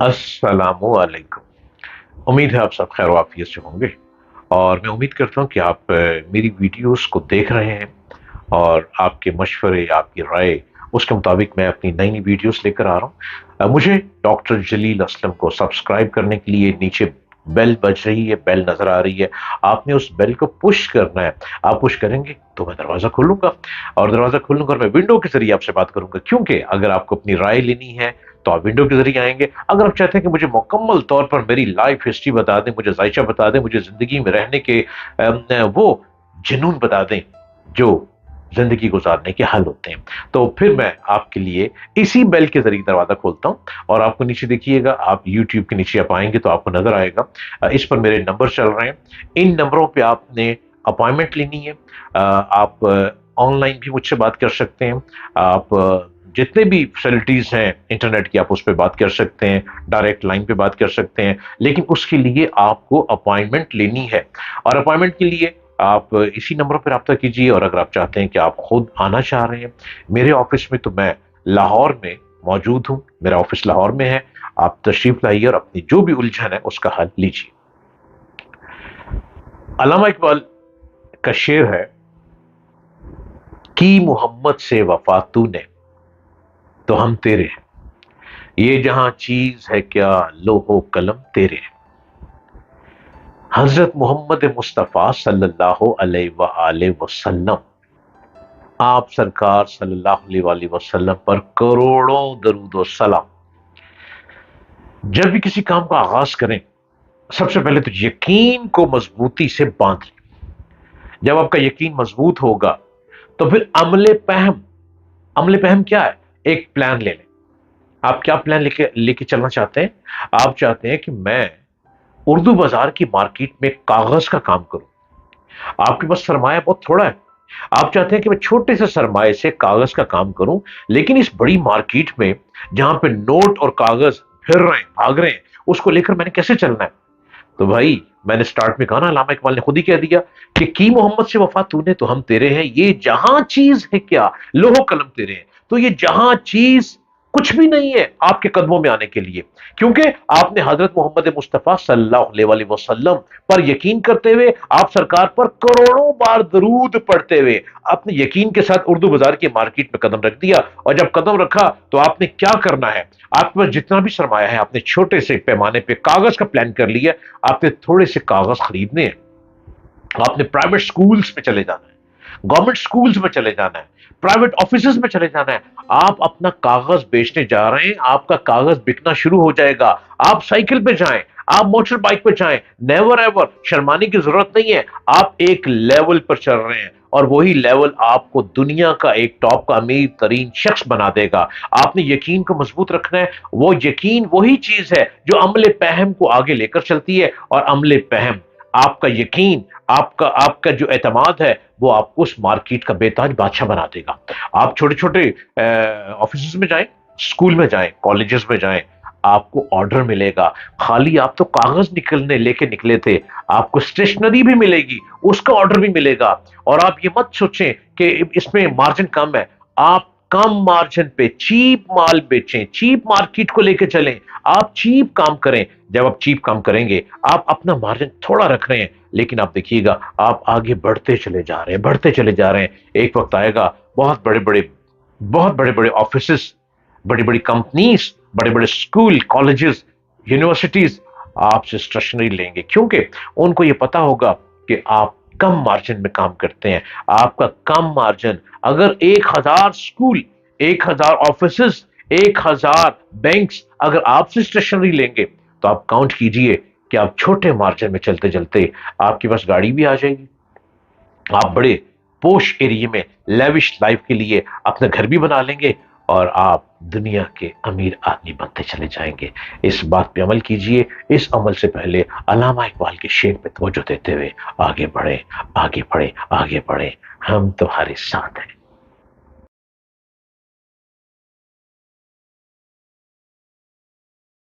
अस्सलामु अलैकुम। उम्मीद है आप सब खैर वाफियत से होंगे और मैं उम्मीद करता हूँ कि आप मेरी वीडियोस को देख रहे हैं और आपके मशवरे, आपकी राय, उसके मुताबिक मैं अपनी नई नई वीडियोस लेकर आ रहा हूँ। मुझे डॉक्टर जलील असलम को सब्सक्राइब करने के लिए नीचे बेल बज रही है, बेल नजर आ रही है। आपने उस बेल को पुश करना है। आप पुश करेंगे तो मैं दरवाजा खोलूंगा और दरवाजा खोलूंगा और मैं विंडो के जरिए आपसे बात करूंगा, क्योंकि अगर आपको अपनी राय लेनी है तो आप विंडो के जरिए आएंगे। अगर आप चाहते हैं कि मुझे मुकम्मल तौर पर मेरी लाइफ हिस्ट्री बता दें, मुझे जायचा बता दें, मुझे जिंदगी में रहने के वो जुनून बता दें जो जिंदगी गुजारने के हल होते हैं, तो फिर मैं आपके लिए इसी बेल के जरिए दरवाजा खोलता हूं। और आपको नीचे देखिएगा, आप यूट्यूब के नीचे आप आएंगे तो आपको नजर आएगा, इस पर मेरे नंबर चल रहे हैं। इन नंबरों पे आपने अपॉइंटमेंट लेनी है। आप ऑनलाइन भी मुझसे बात कर सकते हैं। आप जितने भी फैसिलिटीज हैं इंटरनेट की, आप उस पर बात कर सकते हैं, डायरेक्ट लाइन पे बात कर सकते हैं, लेकिन उसके लिए आपको अपॉइंटमेंट लेनी है। और अपॉइंटमेंट के लिए आप इसी नंबर पर रब्ता कीजिए। और अगर आप चाहते हैं कि आप खुद आना चाह रहे हैं मेरे ऑफिस में, तो मैं लाहौर में मौजूद हूं, मेरा ऑफिस लाहौर में है। आप तशरीफ लाइए और अपनी जो भी उलझन है उसका हल लीजिए। अल्लामा इकबाल का शेर है कि मोहम्मद से वफा तूने तो हम तेरे हैं, ये जहां चीज है क्या लोहो कलम तेरे हैं। हजरत मोहम्मद मुस्तफ़ा सल्लल्लाहु अलैहि वसल्लम, आप सरकार सल्लल्लाहु अलैहि वसल्लम पर करोड़ों दरूद व सलाम। जब भी किसी काम का आगाज करें, सबसे पहले तो यकीन को मजबूती से बांध लें। जब आपका यकीन मजबूत होगा तो फिर अमले पहम क्या है? एक प्लान ले लें। आप क्या प्लान लेके लेके चलना चाहते हैं? आप चाहते हैं कि मैं उर्दू बाजार की मार्केट में कागज का काम करूं। आपके पास सरमाया बहुत थोड़ा है। आप चाहते हैं कि मैं छोटे से सरमाए से कागज का काम करूं, लेकिन इस बड़ी मार्केट में जहां पे नोट और कागज फिर रहे हैं, भाग रहे हैं, उसको लेकर मैंने कैसे चलना है? तो भाई, मैंने स्टार्ट में कहा ना, अल्लामा इकबाल ने खुद ही कह दिया कि की मोहम्मद से वफा तूने तो हम तेरे हैं, ये जहां चीज है क्या लोहो कलम तेरे हैं। तो ये जहां चीज कुछ भी नहीं है आपके कदमों में आने के लिए, क्योंकि आपने हजरत मोहम्मद मुस्तफ़ा सल्लल्लाहु अलैहि वसल्लम पर यकीन करते हुए, आप सरकार पर करोड़ों बार दरूद पढ़ते हुए आपने यकीन के साथ उर्दू बाजार की मार्केट में कदम रख दिया। और जब कदम रखा तो आपने क्या करना है? आपके पास जितना भी सरमाया है, आपने छोटे से पैमाने पे कागज का प्लान कर लिया। आपने थोड़े से कागज खरीदने हैं, आपने प्राइवेट स्कूल्स में चले जाना है, गवर्नमेंट स्कूल्स में चले जाना है, प्राइवेट ऑफिसेज में चले जाना है। आप अपना कागज बेचने जा रहे हैं, आपका कागज बिकना शुरू हो जाएगा। आप साइकिल पे जाएं, आप मोटर बाइक पे जाएं, नेवर एवर शर्माने की जरूरत नहीं है। आप एक लेवल पर चल रहे हैं और वही लेवल आपको दुनिया का एक टॉप का अमीर तरीन शख्स बना देगा। आपने यकीन को मजबूत रखना है। वो यकीन वही चीज है जो अमले पहम को आगे लेकर चलती है, और अमले पहम, आपका यकीन, आपका आपका जो एतमाद है, वो आपको उस मार्केट का बेताज बादशाह बना देगा। आप छोटे छोटे ऑफिस में जाएं, स्कूल में जाएं, कॉलेजेस में जाएं, आपको ऑर्डर मिलेगा। खाली आप तो कागज निकलने लेके निकले थे, आपको स्टेशनरी भी मिलेगी, उसका ऑर्डर भी मिलेगा। और आप ये मत सोचें कि इसमें मार्जिन कम है। आप कम मार्जिन पे चीप माल बेचें, चीप मार्केट को लेके चलें, आप चीप काम करें। जब आप चीप काम करेंगे, आप अपना मार्जिन थोड़ा रख रहे हैं, लेकिन आप देखिएगा आप आगे बढ़ते चले जा रहे हैं, बढ़ते चले जा रहे हैं। एक वक्त आएगा, बहुत बड़े बड़े ऑफिसेस, बड़ी बड़ी कंपनीज, बड़े बड़े स्कूल, कॉलेजेस, यूनिवर्सिटीज आपसे स्टेशनरी लेंगे, क्योंकि उनको ये पता होगा कि आप कम मार्जिन में काम करते हैं। आपका कम मार्जिन, अगर 1000 स्कूल, 1000 ऑफिसेस, 1000 बैंक्स अगर आपसे स्टेशनरी लेंगे, तो आप काउंट कीजिए कि आप छोटे मार्जिन में चलते चलते आपके पास गाड़ी भी आ जाएगी, आप बड़े पोश एरिया में लेविश लाइफ के लिए अपना घर भी बना लेंगे, और आप दुनिया के अमीर आदमी बनते चले जाएंगे। इस बात पे अमल कीजिए। इस अमल से पहले अल्लामा इकबाल के शेर पे तवज्जो देते हुए आगे बढ़े, आगे बढ़े, आगे बढ़े। हम तुम्हारे साथ हैं।